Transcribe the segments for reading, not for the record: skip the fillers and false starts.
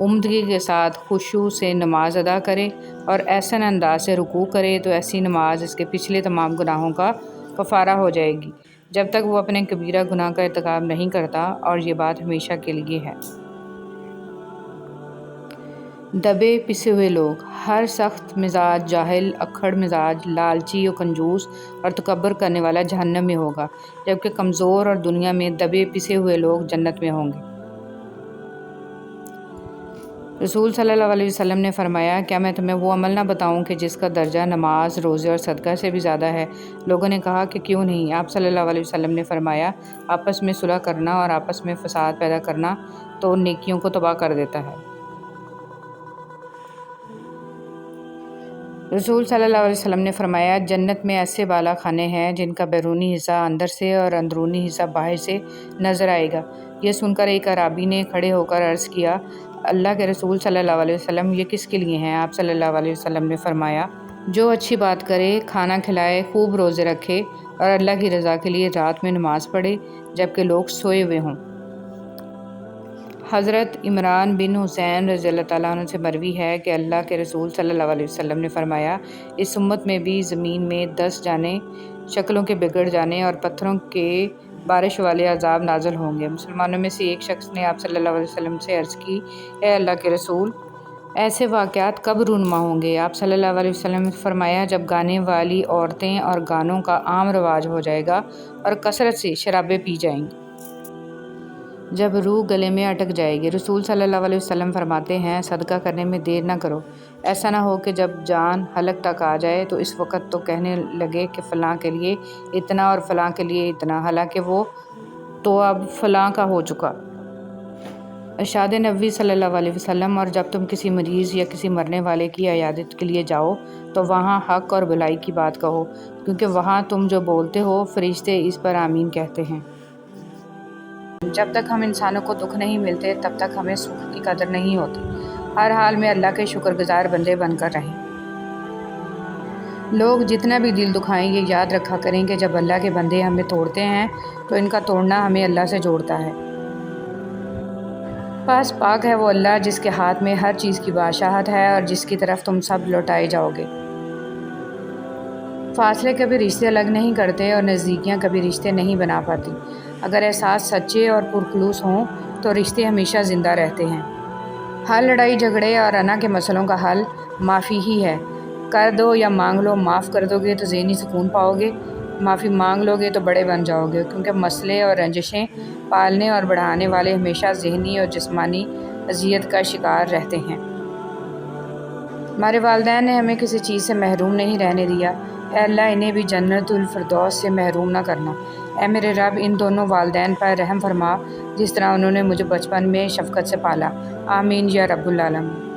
عمدگی کے ساتھ خشوع سے نماز ادا کرے اور احسن انداز سے رکوع کرے تو ایسی نماز اس کے پچھلے تمام گناہوں کا کفارہ ہو جائے گی جب تک وہ اپنے کبیرہ گناہ کا ارتکاب نہیں کرتا، اور یہ بات ہمیشہ کے لیے ہے۔ دبے پسے ہوئے لوگ، ہر سخت مزاج جاہل، اکھڑ مزاج، لالچی و کنجوس اور تکبر کرنے والا جہنم میں ہوگا، جبکہ کمزور اور دنیا میں دبے پسے ہوئے لوگ جنت میں ہوں گے۔ رسول صلی اللہ علیہ وسلم نے فرمایا، کیا میں تمہیں وہ عمل نہ بتاؤں کہ جس کا درجہ نماز، روزے اور صدقہ سے بھی زیادہ ہے؟ لوگوں نے کہا کہ کیوں نہیں؟ آپ صلی اللہ علیہ وسلم نے فرمایا، آپس میں صلح کرنا اور آپس میں فساد پیدا کرنا تو نیکیوں کو تباہ کر دیتا ہے۔ رسول صلی اللہ علیہ وسلم نے فرمایا، جنت میں ایسے بالا خانے ہیں جن کا بیرونی حصہ اندر سے اور اندرونی حصہ باہر سے نظر آئے گا۔ یہ سن کر ایک اعرابی نے کھڑے ہو کر عرض کیا، اللہ کے رسول صلی اللہ علیہ وسلم، یہ کس کے لیے ہیں؟ آپ صلی اللہ علیہ وسلم نے فرمایا، جو اچھی بات کرے، کھانا کھلائے، خوب روزے رکھے اور اللہ کی رضا کے لیے رات میں نماز پڑھے جبکہ لوگ سوئے ہوئے ہوں۔ حضرت عمران بن حسین رضی اللہ تعالیٰ عنہ سے مروی ہے کہ اللہ کے رسول صلی اللہ علیہ وسلم نے فرمایا، اس امت میں بھی زمین میں 10 جانیں شکلوں کے بگڑ جانے اور پتھروں کے بارش والے عذاب نازل ہوں گے۔ مسلمانوں میں سے ایک شخص نے آپ صلی اللہ علیہ وسلم سے عرض کی، اے اللہ کے رسول، ایسے واقعات کب رونما ہوں گے؟ آپ صلی اللہ علیہ وسلم نے فرمایا، جب گانے والی عورتیں اور گانوں کا عام رواج ہو جائے گا اور کثرت سے شرابیں پی جائیں گی، جب روح گلے میں اٹک جائے گی۔ رسول صلی اللہ علیہ وسلم فرماتے ہیں، صدقہ کرنے میں دیر نہ کرو، ایسا نہ ہو کہ جب جان حلق تک آ جائے تو اس وقت تو کہنے لگے کہ فلاں کے لیے اتنا اور فلاں کے لیے اتنا، حالانکہ وہ تو اب فلاں کا ہو چکا۔ ارشاد نبوی صلی اللہ علیہ وسلم، اور جب تم کسی مریض یا کسی مرنے والے کی عیادت کے لیے جاؤ تو وہاں حق اور بھلائی کی بات کہو، کیونکہ وہاں تم جو بولتے ہو فرشتے اس پر آمین کہتے ہیں۔ جب تک ہم انسانوں کو دکھ نہیں ملتے تب تک ہمیں سکھ کی قدر نہیں ہوتی۔ ہر حال میں اللہ کے شکر گزار بندے بن کر رہیں۔ لوگ جتنا بھی دل دکھائیں، یہ یاد رکھا کریں کہ جب اللہ کے بندے ہمیں توڑتے ہیں تو ان کا توڑنا ہمیں اللہ سے جوڑتا ہے۔ پاس پاک ہے وہ اللہ جس کے ہاتھ میں ہر چیز کی بادشاہت ہے اور جس کی طرف تم سب لوٹائے جاؤ گے۔ فاصلے کبھی رشتے الگ نہیں کرتے اور نزدیکیاں کبھی رشتے نہیں بنا پاتی۔ اگر احساس سچے اور پرخلوص ہوں تو رشتے ہمیشہ زندہ رہتے ہیں۔ ہر لڑائی جھگڑے اور انا کے مسئلوں کا حل معافی ہی ہے۔ کر دو یا مانگ لو، معاف کر دو گے تو ذہنی سکون پاؤ گے، معافی مانگ لو گے تو بڑے بن جاؤ گے، کیونکہ مسئلے اور رنجشیں پالنے اور بڑھانے والے ہمیشہ ذہنی اور جسمانی اذیت کا شکار رہتے ہیں۔ ہمارے والدین نے ہمیں کسی چیز سے محروم نہیں رہنے دیا، اے اللہ انہیں بھی جنت الفردوس سے محروم نہ کرنا۔ اے میرے رب، ان دونوں والدین پر رحم فرما جس طرح انہوں نے مجھے بچپن میں شفقت سے پالا، آمین یا رب العالمین۔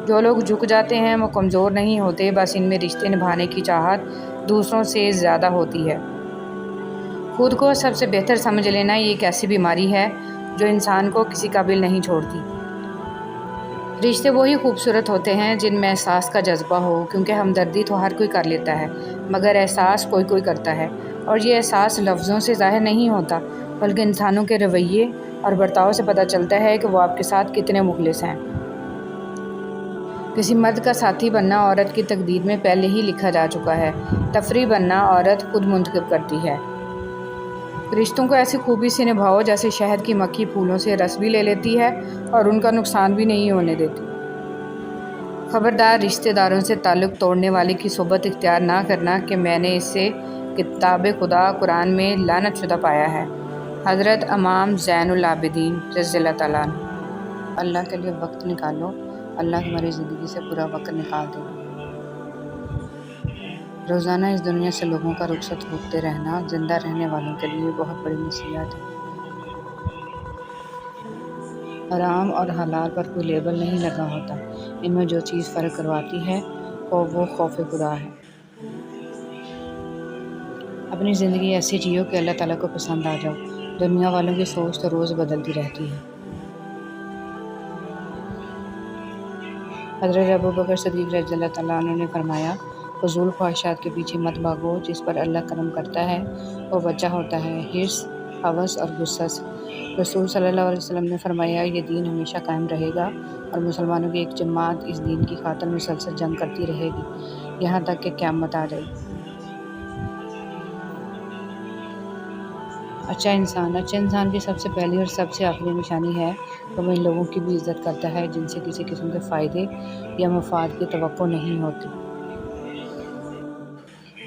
جو لوگ جھک جاتے ہیں وہ کمزور نہیں ہوتے، بس ان میں رشتے نبھانے کی چاہت دوسروں سے زیادہ ہوتی ہے۔ خود کو سب سے بہتر سمجھ لینا یہ ایک ایسی بیماری ہے جو انسان کو کسی قابل نہیں چھوڑتی۔ رشتے وہی خوبصورت ہوتے ہیں جن میں احساس کا جذبہ ہو، کیونکہ ہمدردی تو ہر کوئی کر لیتا ہے مگر احساس کوئی کوئی کرتا ہے، اور یہ احساس لفظوں سے ظاہر نہیں ہوتا بلکہ انسانوں کے رویے اور برتاؤ سے پتہ چلتا ہے کہ وہ آپ کے ساتھ کتنے مخلص ہیں۔ کسی مرد کا ساتھی بننا عورت کی تقدیر میں پہلے ہی لکھا جا چکا ہے، تفریح بننا عورت خود منتخب کرتی ہے۔ رشتوں کو ایسی خوبی سے نبھاؤ جیسے شہد کی مکھی پھولوں سے رس بھی لے لیتی ہے اور ان کا نقصان بھی نہیں ہونے دیتی۔ خبردار، رشتہ داروں سے تعلق توڑنے والے کی صحبت اختیار نہ کرنا کہ میں نے اسے کتاب خدا قرآن میں لعنت شدہ پایا ہے۔ حضرت امام زین العابدین رضی اللہ تعالیٰ عنہ۔ اللہ کے لیے وقت نکالو، اللہ تمہاری زندگی سے پورا وقت نکال دے گا۔ روزانہ اس دنیا سے لوگوں کا رخصت ہوتے رہنا زندہ رہنے والوں کے لیے بہت بڑی نصیحت ہے۔ حرام اور حلال پر کوئی لیبل نہیں لگا ہوتا، ان میں جو چیز فرق کرواتی ہے وہ خوف خدا ہے۔ اپنی زندگی ایسی جیو کہ اللہ تعالیٰ کو پسند آ جاؤ۔ دنیا والوں کی سوچ تو روز بدلتی رہتی ہے۔ حضرت ابوبکر صدیق رضی اللہ تعالیٰ عنہ نے فرمایا، فضول خواہشات کے پیچھے مت بھاگو، جس پر اللہ کرم کرتا ہے وہ بچہ ہوتا ہے۔ حرص ہوس اور غصہ سے۔ رسول صلی اللہ علیہ وسلم نے فرمایا یہ دین ہمیشہ قائم رہے گا اور مسلمانوں کی ایک جماعت اس دین کی خاطر مسلسل جنگ کرتی رہے گی یہاں تک کہ قیامت آ جائے۔ اچھا انسان کی سب سے پہلی اور سب سے آخری نشانی ہے کہ وہ ان لوگوں کی بھی عزت کرتا ہے جن سے کسی قسم کے فائدے یا مفاد کی توقع نہیں ہوتی۔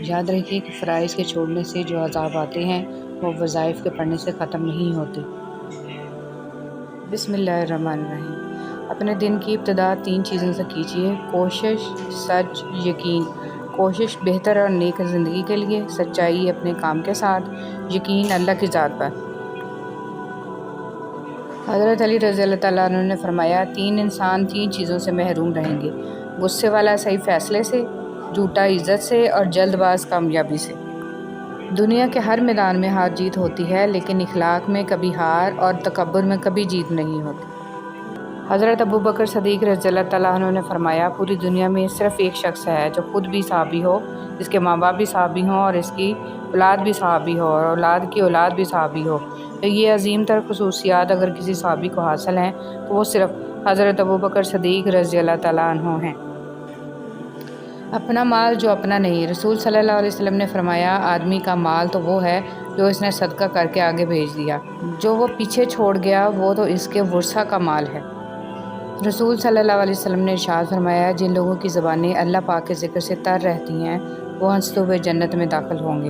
یاد رکھیے کہ فرائض کے چھوڑنے سے جو عذاب آتے ہیں وہ وظائف کے پڑھنے سے ختم نہیں ہوتے۔ بسم اللہ الرحمن الرحیم۔ اپنے دن کی ابتدا 3 چیزوں سے کیجیے: کوشش، سچ، یقین۔ کوشش بہتر اور نیک زندگی کے لیے، سچائی اپنے کام کے ساتھ، یقین اللہ کی ذات پر۔ حضرت علی رضی اللہ تعالیٰ عنہ نے فرمایا 3 انسان 3 چیزوں سے محروم رہیں گے: غصے والا صحیح فیصلے سے، جھوٹا عزت سے اور جلد باز کامیابی سے۔ دنیا کے ہر میدان میں ہار جیت ہوتی ہے لیکن اخلاق میں کبھی ہار اور تکبر میں کبھی جیت نہیں ہوتی۔ حضرت ابوبکر صدیق رضی اللہ تعالیٰ عنہ نے فرمایا پوری دنیا میں صرف ایک شخص ہے جو خود بھی صحابی ہو، اس کے ماں باپ بھی صحابی ہوں اور اس کی اولاد بھی صحابی ہو اور اولاد کی اولاد بھی صحابی ہو۔ تو یہ عظیم تر خصوصیات اگر کسی صحابی کو حاصل ہیں تو وہ صرف حضرت ابوبکر صدیق رضی اللہ تعالیٰ عنہ ہیں۔ اپنا مال جو اپنا نہیں۔ رسول صلی اللہ علیہ وسلم نے فرمایا آدمی کا مال تو وہ ہے جو اس نے صدقہ کر کے آگے بھیج دیا، جو وہ پیچھے چھوڑ گیا وہ تو اس کے ورثہ کا مال ہے۔ رسول صلی اللہ علیہ وسلم نے ارشاد فرمایا جن لوگوں کی زبانیں اللہ پاک کے ذکر سے تر رہتی ہیں وہ ہنستے ہوئے جنت میں داخل ہوں گے۔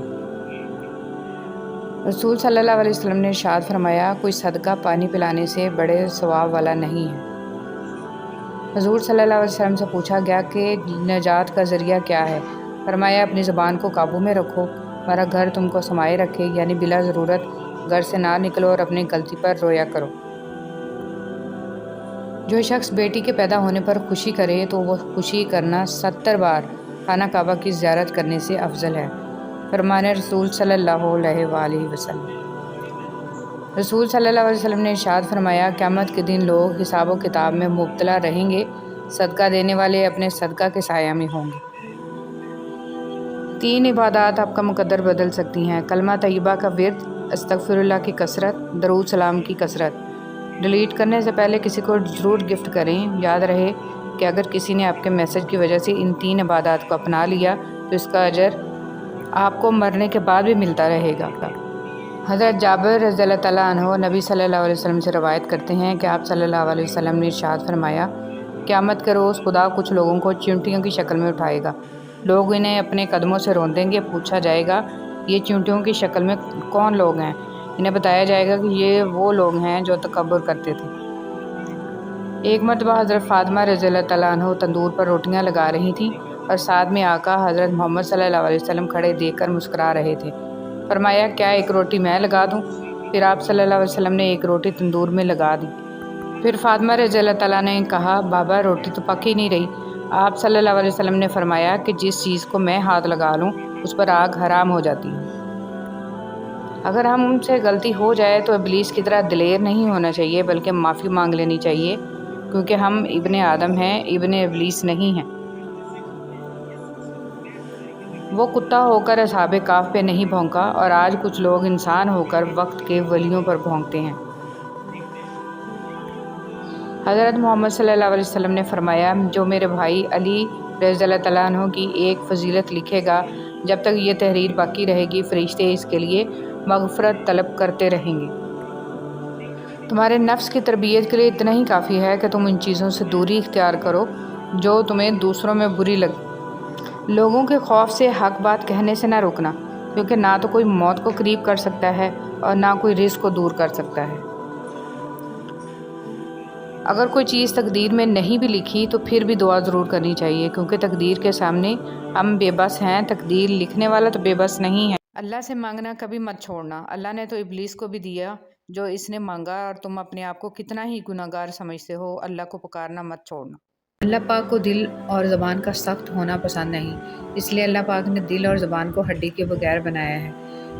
رسول صلی اللہ علیہ وسلم نے ارشاد فرمایا کوئی صدقہ پانی پلانے سے بڑے ثواب والا نہیں ہے۔ حضور صلی اللہ علیہ وسلم سے پوچھا گیا کہ نجات کا ذریعہ کیا ہے؟ فرمایا اپنی زبان کو قابو میں رکھو، ہمارا گھر تم کو سمائے رکھے، یعنی بلا ضرورت گھر سے نہ نکلو اور اپنی غلطی پر رویا کرو۔ جو شخص بیٹی کے پیدا ہونے پر خوشی کرے تو وہ خوشی کرنا 70 بار خانہ کعبہ کی زیارت کرنے سے افضل ہے۔ فرمان رسول صلی اللہ علیہ وآلہ وسلم۔ رسول صلی اللہ علیہ وسلم نے ارشاد فرمایا قیامت کے دن لوگ حساب و کتاب میں مبتلا رہیں گے، صدقہ دینے والے اپنے صدقہ کے سایہ میں ہوں گے۔ 3 عبادات آپ کا مقدر بدل سکتی ہیں: کلمہ طیبہ کا ورد، استغفر اللہ کی کثرت، درود سلام کی کثرت۔ ڈیلیٹ کرنے سے پہلے کسی کو ضرور گفٹ کریں۔ یاد رہے کہ اگر کسی نے آپ کے میسج کی وجہ سے ان 3 عبادات کو اپنا لیا تو اس کا اجر آپ کو مرنے کے بعد بھی ملتا رہے گا۔ حضرت جابر رضی اللہ تعالیٰ عنہ نبی صلی اللہ علیہ وسلم سے روایت کرتے ہیں کہ آپ صلی اللہ علیہ وسلم نے ارشاد فرمایا قیامت کے روز خدا کچھ لوگوں کو چیونٹیوں کی شکل میں اٹھائے گا، لوگ انہیں اپنے قدموں سے روندیں گے، پوچھا جائے گا یہ چیونٹیوں کی شکل میں کون لوگ ہیں؟ انہیں بتایا جائے گا کہ یہ وہ لوگ ہیں جو تکبر کرتے تھے۔ ایک مرتبہ حضرت فاطمہ رضی اللہ تعالیٰ عنہ تندور پر روٹیاں لگا رہی تھیں اور ساتھ میں آقا حضرت محمد صلی اللہ علیہ وسلم کھڑے دیکھ کر مسکرا رہے تھے۔ فرمایا کیا ایک روٹی میں لگا دوں؟ پھر آپ صلی اللہ علیہ وسلم نے ایک روٹی تندور میں لگا دی۔ پھر فاطمہ رضی اللہ تعالیٰ نے کہا بابا روٹی تو پک ہی نہیں رہی۔ آپ صلی اللہ علیہ وسلم نے فرمایا کہ جس چیز کو میں ہاتھ لگا لوں اس پر آگ حرام ہو جاتی ہے۔ اگر ہم سے غلطی ہو جائے تو ابلیس کی طرح دلیر نہیں ہونا چاہیے بلکہ معافی مانگ لینی چاہیے، کیونکہ ہم ابن آدم ہیں، ابن ابلیس نہیں ہیں۔ وہ کتا ہو کر اصحاب کہف پہ نہیں بھونکا اور آج کچھ لوگ انسان ہو کر وقت کے ولیوں پر بھونکتے ہیں۔ حضرت محمد صلی اللہ علیہ وسلم نے فرمایا جو میرے بھائی علی رضی اللہ تعالیٰ عنہ کی ایک فضیلت لکھے گا جب تک یہ تحریر باقی رہے گی فرشتے اس کے لیے مغفرت طلب کرتے رہیں گے۔ تمہارے نفس کی تربیت کے لیے اتنا ہی کافی ہے کہ تم ان چیزوں سے دوری اختیار کرو جو تمہیں دوسروں میں بری لگے۔ لوگوں کے خوف سے حق بات کہنے سے نہ رکنا، کیونکہ نہ تو کوئی موت کو قریب کر سکتا ہے اور نہ کوئی رزق کو دور کر سکتا ہے۔ اگر کوئی چیز تقدیر میں نہیں بھی لکھی تو پھر بھی دعا ضرور کرنی چاہیے، کیونکہ تقدیر کے سامنے ہم بے بس ہیں، تقدیر لکھنے والا تو بے بس نہیں ہے۔ اللہ سے مانگنا کبھی مت چھوڑنا۔ اللہ نے تو ابلیس کو بھی دیا جو اس نے مانگا، اور تم اپنے آپ کو کتنا ہی گناہگار سمجھتے ہو، اللہ کو پکارنا مت چھوڑنا۔ اللہ پاک کو دل اور زبان کا سخت ہونا پسند نہیں، اس لیے اللہ پاک نے دل اور زبان کو ہڈی کے بغیر بنایا ہے۔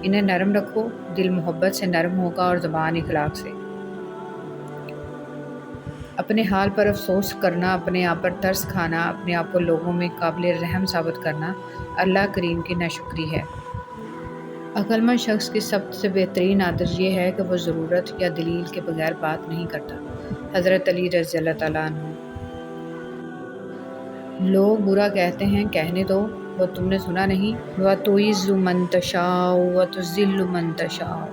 انہیں نرم رکھو، دل محبت سے نرم ہوگا اور زبان اخلاق سے۔ اپنے حال پر افسوس کرنا، اپنے آپ پر ترس کھانا، اپنے آپ کو لوگوں میں قابل رحم ثابت کرنا اللہ کریم کی ناشکری ہے۔ عقل مند شخص کی سب سے بہترین عادت یہ ہے کہ وہ ضرورت یا دلیل کے بغیر بات نہیں کرتا۔ حضرت علی رضی اللہ تعالیٰ عنہ۔ لوگ برا کہتے ہیں، کہنے دو، وہ تم نے سنا نہیں؟ وَتُعِزُّ مَن تَشَاءُ وَتُذِلُّ مَن تَشَاءُ۔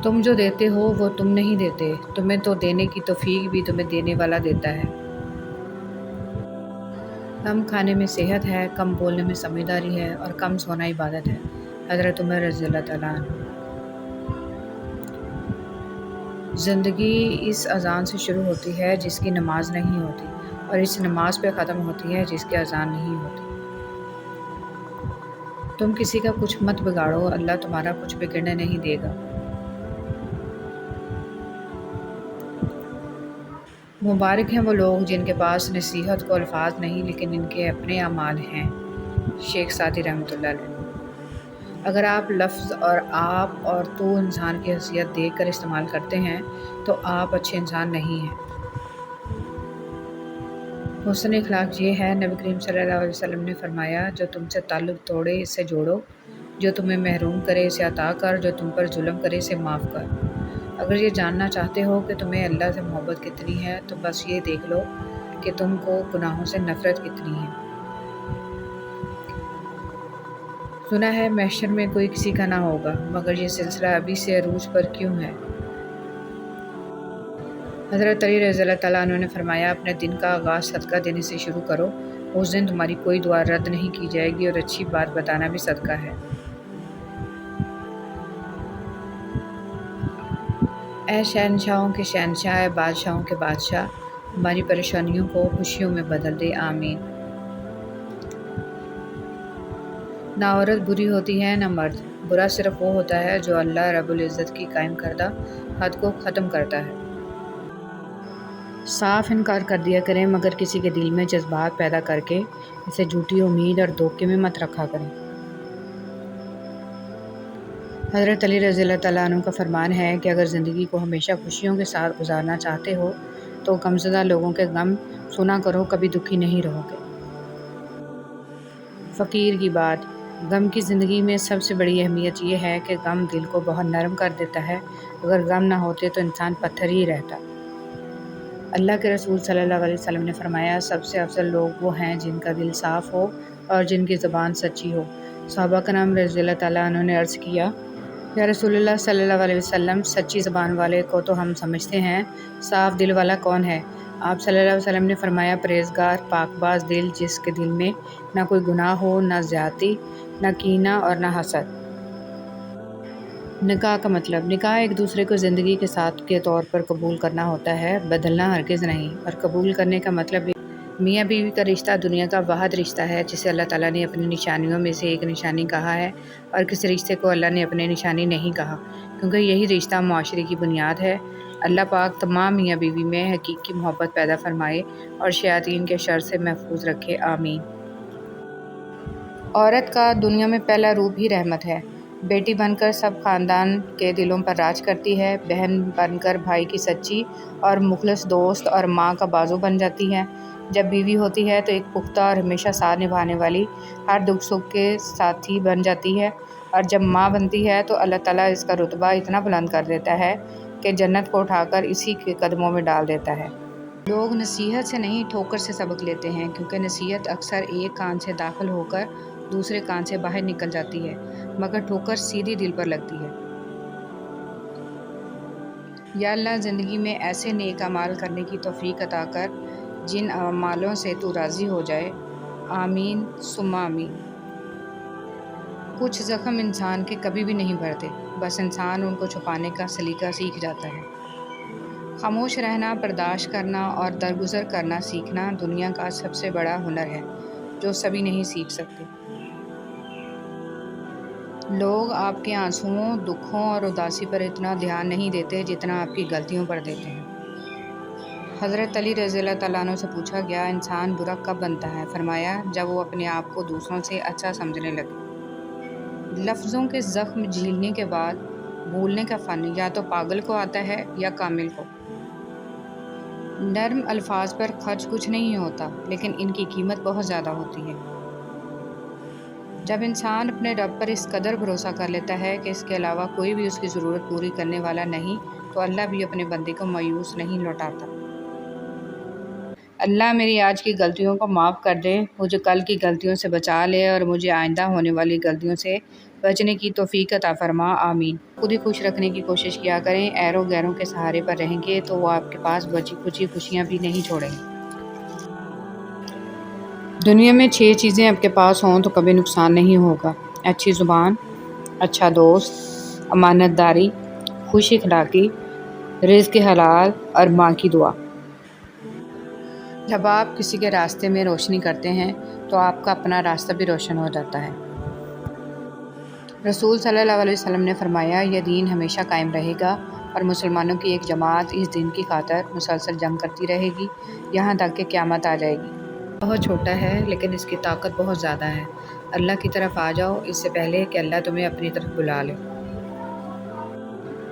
تم جو دیتے ہو وہ تم نہیں دیتے، تمہیں تو دینے کی توفیق بھی تمہیں دینے والا دیتا ہے۔ کم کھانے میں صحت ہے، کم بولنے میں سمجھداری ہے، اور کم سونا عبادت ہے۔ حضرت عمر رضی اللہ تعالیٰ عنہ۔ زندگی اس اذان سے شروع ہوتی ہے جس کی نماز نہیں ہوتی، اور اس نماز پہ ختم ہوتی ہے جس کی اذان نہیں ہوتی۔ تم کسی کا کچھ مت بگاڑو، اللہ تمہارا کچھ بگڑنے نہیں دے گا۔ مبارک ہیں وہ لوگ جن کے پاس نصیحت کو الفاظ نہیں لیکن ان کے اپنے اعمال ہیں۔ شیخ سعدی رحمۃ اللہ علیہ۔ اگر آپ لفظ اور آپ اور تو انسان کی حیثیت دیکھ کر استعمال کرتے ہیں تو آپ اچھے انسان نہیں ہیں۔ حسن اخلاق یہ ہے، نبی کریم صلی اللہ علیہ وسلم نے فرمایا، جو تم سے تعلق توڑے اسے جوڑو، جو تمہیں محروم کرے اسے عطا کر، جو تم پر ظلم کرے اسے معاف کر۔ اگر یہ جاننا چاہتے ہو کہ تمہیں اللہ سے محبت کتنی ہے تو بس یہ دیکھ لو کہ تم کو گناہوں سے نفرت کتنی ہے۔ سنا ہے محشر میں کوئی کسی کا نہ ہوگا، مگر یہ سلسلہ ابھی سے عروج پر کیوں ہے؟ حضرت علی رضی اللہ تعالیٰ عنہ نے فرمایا، اپنے دن کا آغاز صدقہ دینے سے شروع کرو، اس دن تمہاری کوئی دعا رد نہیں کی جائے گی، اور اچھی بات بتانا بھی صدقہ ہے۔ اے شہنشاہوں کے شہنشاہ، اے بادشاہوں کے بادشاہ، ہماری پریشانیوں کو خوشیوں میں بدل دے، آمین۔ نہ عورت بری ہوتی ہے نہ مرد، برا صرف وہ ہوتا ہے جو اللہ رب العزت کی قائم کردہ حد کو ختم کرتا ہے۔ صاف انکار کر دیا کریں، مگر کسی کے دل میں جذبات پیدا کر کے اسے جھوٹی امید اور دھوکے میں مت رکھا کریں۔ حضرت علی رضی اللہ تعالیٰ عنہ کا فرمان ہے کہ اگر زندگی کو ہمیشہ خوشیوں کے ساتھ گزارنا چاہتے ہو تو غمزدہ لوگوں کے غم سنا کرو، کبھی دکھی نہیں رہو گے۔ فقیر کی بات۔ غم کی زندگی میں سب سے بڑی اہمیت یہ ہے کہ غم دل کو بہت نرم کر دیتا ہے، اگر غم نہ ہوتے تو انسان پتھر ہی رہتا۔ اللہ کے رسول صلی اللہ علیہ وسلم نے فرمایا، سب سے افضل لوگ وہ ہیں جن کا دل صاف ہو اور جن کی زبان سچی ہو۔ صحابہ کرام رضی اللہ تعالیٰ عنہ نے عرض کیا، یا رسول اللہ صلی اللہ علیہ وسلم، سچی زبان والے کو تو ہم سمجھتے ہیں، صاف دل والا کون ہے؟ آپ صلی اللہ علیہ وسلم نے فرمایا، پرہیزگار، پاک باز دل، جس کے دل میں نہ کوئی گناہ ہو، نہ زیادتی، نہ کینہ اور نہ حسد۔ نکاح کا مطلب۔ نکاح ایک دوسرے کو زندگی کے ساتھ کے طور پر قبول کرنا ہوتا ہے، بدلنا ہرگز نہیں۔ اور قبول کرنے کا مطلب میاں بیوی کا رشتہ دنیا کا واحد رشتہ ہے جسے اللہ تعالیٰ نے اپنی نشانیوں میں سے ایک نشانی کہا ہے، اور کسی رشتے کو اللہ نے اپنی نشانی نہیں کہا، کیونکہ یہی رشتہ معاشرے کی بنیاد ہے۔ اللہ پاک تمام میاں بیوی میں حقیقی محبت پیدا فرمائے اور شیاطین کے شر سے محفوظ رکھے، آمین۔ عورت کا دنیا میں پہلا روپ ہی رحمت ہے۔ بیٹی بن کر سب خاندان کے دلوں پر راج کرتی ہے، بہن بن کر بھائی کی سچی اور مخلص دوست اور ماں کا بازو بن جاتی ہے۔ جب بیوی ہوتی ہے تو ایک پختہ اور ہمیشہ ساتھ نبھانے والی، ہر دکھ سکھ کے ساتھی بن جاتی ہے، اور جب ماں بنتی ہے تو اللہ تعالیٰ اس کا رتبہ اتنا بلند کر دیتا ہے کہ جنت کو اٹھا کر اسی کے قدموں میں ڈال دیتا ہے۔ لوگ نصیحت سے نہیں ٹھوکر سے سبق لیتے ہیں، کیونکہ نصیحت اکثر ایک کان سے داخل ہو کر دوسرے کان سے باہر نکل جاتی ہے، مگر ٹھوکر سیدھی دل پر لگتی ہے۔ یا اللہ، زندگی میں ایسے نیک اعمال کرنے کی توفیق عطا کر جن اعمالوں سے تو راضی ہو جائے، آمین ثم آمین۔ کچھ زخم انسان کے کبھی بھی نہیں بھرتے، بس انسان ان کو چھپانے کا سلیقہ سیکھ جاتا ہے۔ خاموش رہنا، برداشت کرنا اور درگزر کرنا سیکھنا دنیا کا سب سے بڑا ہنر ہے جو سبھی نہیں سیکھ سکتے۔ لوگ آپ کے آنسوؤں، دکھوں اور اداسی پر اتنا دھیان نہیں دیتے جتنا آپ کی غلطیوں پر دیتے ہیں۔ حضرت علی رضی اللہ تعالیٰ عنہ سے پوچھا گیا، انسان برا کب بنتا ہے؟ فرمایا، جب وہ اپنے آپ کو دوسروں سے اچھا سمجھنے لگے۔ لفظوں کے زخم جھیلنے کے بعد بھولنے کا فن یا تو پاگل کو آتا ہے یا کامل کو۔ نرم الفاظ پر خرچ کچھ نہیں ہوتا، لیکن ان کی قیمت بہت زیادہ ہوتی ہے۔ جب انسان اپنے رب پر اس قدر بھروسہ کر لیتا ہے کہ اس کے علاوہ کوئی بھی اس کی ضرورت پوری کرنے والا نہیں، تو اللہ بھی اپنے بندے کو مایوس نہیں لوٹاتا۔ اللہ میری آج کی غلطیوں کو معاف کر دے، مجھے کل کی غلطیوں سے بچا لے اور مجھے آئندہ ہونے والی غلطیوں سے بچنے کی توفیق عطا فرما، آمین۔ خود ہی خوش رکھنے کی کوشش کیا کریں، ایروں غیروں کے سہارے پر رہیں گے تو وہ آپ کے پاس بچی کچی خوشیاں بھی نہیں چھوڑیں گے۔ دنیا میں 6 چیزیں آپ کے پاس ہوں تو کبھی نقصان نہیں ہوگا: اچھی زبان، اچھا دوست، امانت داری، خوش اخلاقی، رزق حلال اور ماں کی دعا۔ جب آپ کسی کے راستے میں روشنی کرتے ہیں تو آپ کا اپنا راستہ بھی روشن ہو جاتا ہے۔ رسول صلی اللہ علیہ وسلم نے فرمایا، یہ دین ہمیشہ قائم رہے گا اور مسلمانوں کی ایک جماعت اس دین کی خاطر مسلسل جنگ کرتی رہے گی یہاں تک کہ قیامت آ جائے گی۔ بہت چھوٹا ہے لیکن اس کی طاقت بہت زیادہ ہے۔ اللہ کی طرف آ جاؤ اس سے پہلے کہ اللہ تمہیں اپنی طرف بلا لے۔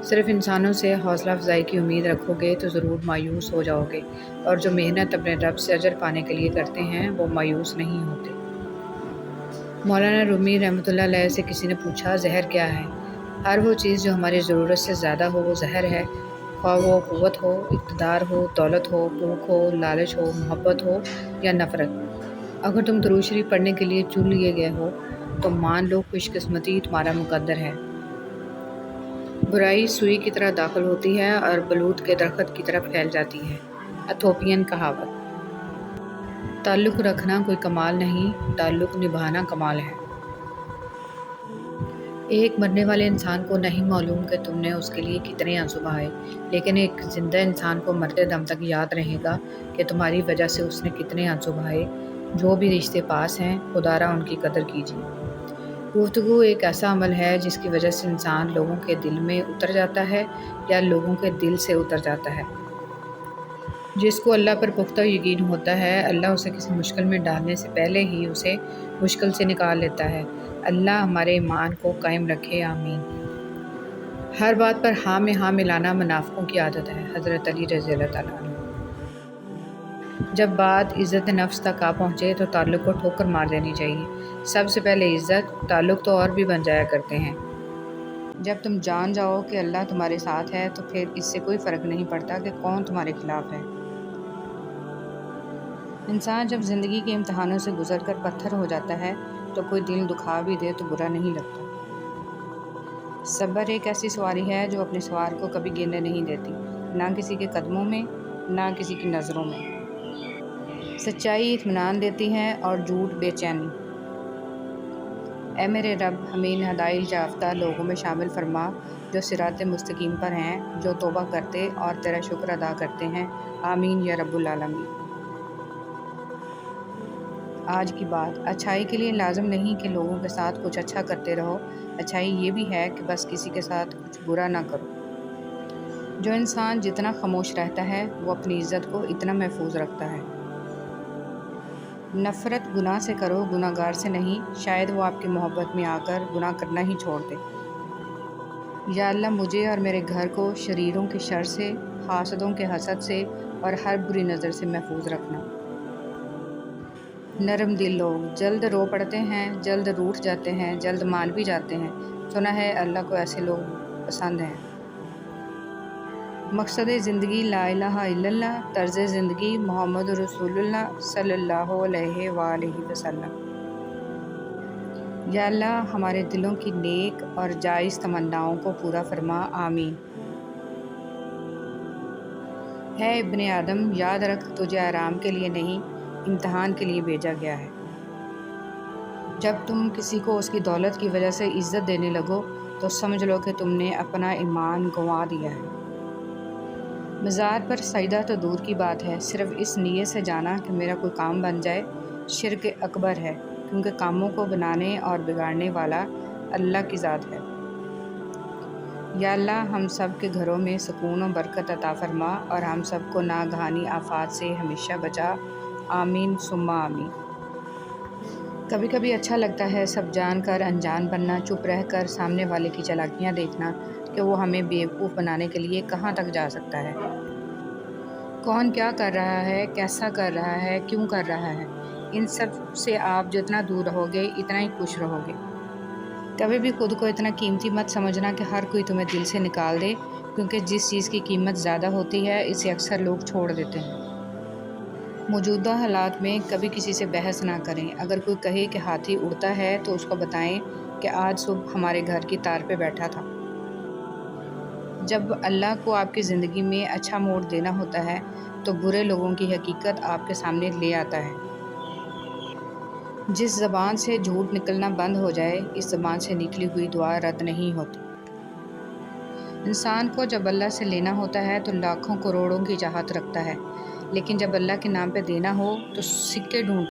صرف انسانوں سے حوصلہ افزائی کی امید رکھو گے تو ضرور مایوس ہو جاؤ گے، اور جو محنت اپنے رب سے اجر پانے کے لیے کرتے ہیں وہ مایوس نہیں ہوتے۔ مولانا رومی رحمۃ اللہ علیہ سے کسی نے پوچھا، زہر کیا ہے؟ ہر وہ چیز جو ہماری ضرورت سے زیادہ ہو وہ زہر ہے، خواہ وہ قوت ہو، اقتدار ہو، دولت ہو، بھوک ہو، لالچ ہو، محبت ہو یا نفرت۔ اگر تم درود شریف پڑھنے کے لیے چن لیے گئے ہو تو مان لو خوش قسمتی تمہارا مقدر ہے۔ برائی سوئی کی طرح داخل ہوتی ہے اور بلوط کے درخت کی طرف پھیل جاتی ہے۔ ایتھوپین کہاوت۔ تعلق رکھنا کوئی کمال نہیں، تعلق نبھانا کمال ہے۔ ایک مرنے والے انسان کو نہیں معلوم کہ تم نے اس کے لیے کتنے آنسو بہائے، لیکن ایک زندہ انسان کو مرتے دم تک یاد رہے گا کہ تمہاری وجہ سے اس نے کتنے آنسو بہائے۔ جو بھی رشتے پاس ہیں خدا را ان کی قدر کیجیے۔ گفتگو ایک ایسا عمل ہے جس کی وجہ سے انسان لوگوں کے دل میں اتر جاتا ہے یا لوگوں کے دل سے اتر جاتا ہے۔ جس کو اللہ پر پختہ یقین ہوتا ہے، اللہ اسے کسی مشکل میں ڈالنے سے پہلے ہی اسے مشکل سے نکال لیتا ہے۔ اللہ ہمارے ایمان کو قائم رکھے، آمین۔ ہر بات پر ہاں میں ہاں ملانا منافقوں کی عادت ہے، حضرت علی رضی اللہ تعالیٰ عنہ۔ جب بات عزت نفس تک آ پہنچے تو تعلق کو ٹھوکر مار دینی چاہیے۔ سب سے پہلے عزت، تعلق تو اور بھی بن جایا کرتے ہیں۔ جب تم جان جاؤ کہ اللہ تمہارے ساتھ ہے تو پھر اس سے کوئی فرق نہیں پڑتا کہ کون تمہارے خلاف ہے۔ انسان جب زندگی کے امتحانوں سے گزر کر پتھر ہو جاتا ہے تو کوئی دل دکھا بھی دے تو برا نہیں لگتا۔ صبر ایک ایسی سواری ہے جو اپنے سوار کو کبھی گرنے نہیں دیتی، نہ کسی کے قدموں میں، نہ کسی کی نظروں میں۔ سچائی اطمینان دیتی ہے اور جھوٹ بے چینی۔ اے میرے رب، ہمیں ان ہدایت یافتہ لوگوں میں شامل فرما جو صراط مستقیم پر ہیں، جو توبہ کرتے اور تیرا شکر ادا کرتے ہیں، آمین یا رب العالمین۔ آج کی بات: اچھائی کے لیے لازم نہیں کہ لوگوں کے ساتھ کچھ اچھا کرتے رہو، اچھائی یہ بھی ہے کہ بس کسی کے ساتھ کچھ برا نہ کرو۔ جو انسان جتنا خاموش رہتا ہے وہ اپنی عزت کو اتنا محفوظ رکھتا ہے۔ نفرت گناہ سے کرو، گناہ گار سے نہیں، شاید وہ آپ کی محبت میں آ کر گناہ کرنا ہی چھوڑ دے۔ یا اللہ مجھے اور میرے گھر کو شریروں کے شر سے، حاسدوں کے حسد سے اور ہر بری نظر سے محفوظ رکھنا۔ نرم دل لوگ جلد رو پڑتے ہیں، جلد روٹھ جاتے ہیں، جلد مان بھی جاتے ہیں۔ سنا ہے اللہ کو ایسے لوگ پسند ہیں۔ مقصد زندگی لا الہ الا اللہ، طرز زندگی محمد رسول اللہ صلی اللہ علیہ وآلہ وسلم۔ یا اللہ ہمارے دلوں کی نیک اور جائز تمناؤں کو پورا فرما، آمین۔ ہے ابن آدم، یاد رکھ تجھے آرام کے لیے نہیں، امتحان کے لیے بھیجا گیا ہے۔ جب تم کسی کو اس کی دولت کی وجہ سے عزت دینے لگو تو سمجھ لو کہ تم نے اپنا ایمان گنوا دیا ہے۔ مزار پر سجدہ تو دور کی بات ہے، صرف اس نیت سے جانا کہ میرا کوئی کام بن جائے، شرک اکبر ہے، کیونکہ کاموں کو بنانے اور بگاڑنے والا اللہ کی ذات ہے۔ یا اللہ ہم سب کے گھروں میں سکون و برکت عطا فرما اور ہم سب کو ناگہانی آفات سے ہمیشہ بچا، آمین ثم آمین۔ کبھی کبھی اچھا لگتا ہے سب جان کر انجان بننا، چپ رہ کر سامنے والے کی چالاکیاں دیکھنا کہ وہ ہمیں بیوقوف بنانے کے لیے کہاں تک جا سکتا ہے۔ کون کیا کر رہا ہے، کیسا کر رہا ہے، کیوں کر رہا ہے، ان سب سے آپ جتنا دور رہو گے اتنا ہی خوش رہو گے۔ کبھی بھی خود کو اتنا قیمتی مت سمجھنا کہ ہر کوئی تمہیں دل سے نکال دے، کیونکہ جس چیز کی قیمت زیادہ ہوتی ہے اسے اکثر لوگ چھوڑ دیتے ہیں۔ موجودہ حالات میں کبھی کسی سے بحث نہ کریں۔ اگر کوئی کہے کہ ہاتھی اڑتا ہے تو اس کو بتائیں کہ آج صبح ہمارے گھر کی تار پہ بیٹھا تھا۔ جب اللہ کو آپ کی زندگی میں اچھا موڑ دینا ہوتا ہے تو برے لوگوں کی حقیقت آپ کے سامنے لے آتا ہے۔ جس زبان سے جھوٹ نکلنا بند ہو جائے، اس زبان سے نکلی ہوئی دعا رد نہیں ہوتی۔ انسان کو جب اللہ سے لینا ہوتا ہے تو لاکھوں کروڑوں کی چاہت رکھتا ہے، لیکن جب اللہ کے نام پہ دینا ہو تو سکے ڈھونڈ